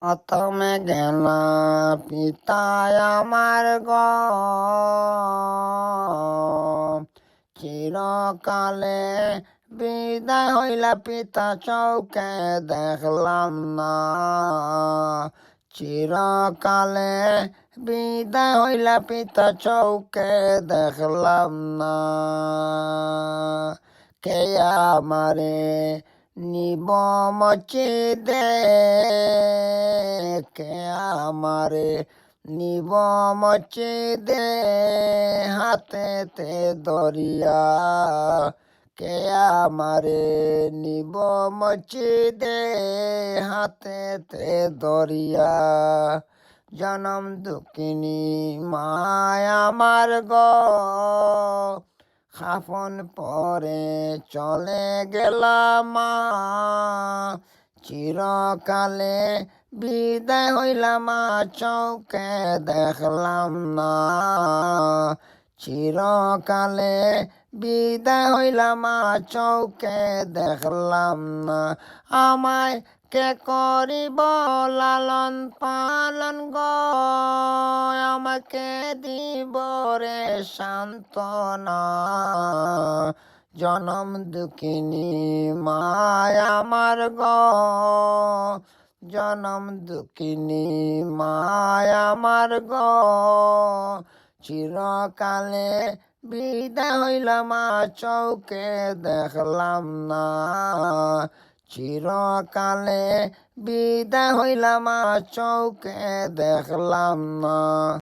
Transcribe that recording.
অতমে গেল পিতায় আমার চিরকালে বিদায় হইলা পিতা চৌকে দেখলাম না। চিরকালে বিদায় হইলা পিতা চৌকে দেখলাম না। কে আমারে নিব মসজিদে, কে আমারে নিব মসজিদে হাতেতে দরিয়া। কে আমারে নিব মসজিদে হাতেতে দরিয়া। জনম দুঃখিনী মায় আমার খাফন পরে চলে গেলাম মা। চিরকালে বিদায় হইলাম মা চৌকে দেখলাম না। চিরকালে বিদায় হইলাম মা চৌকে দেখলাম না। আমায় কে করিব লালন পালন আমাকে দিব রে সান্ত্বনা। জনম দুঃখিনী মায় আমার জনম দুঃখিনী মায় আমার চিরকালে বিদায় হইলাম মা চৌকে দেখলাম না। চিরকালে বিদায় হইলাম মা চৌকে দেখলাম না।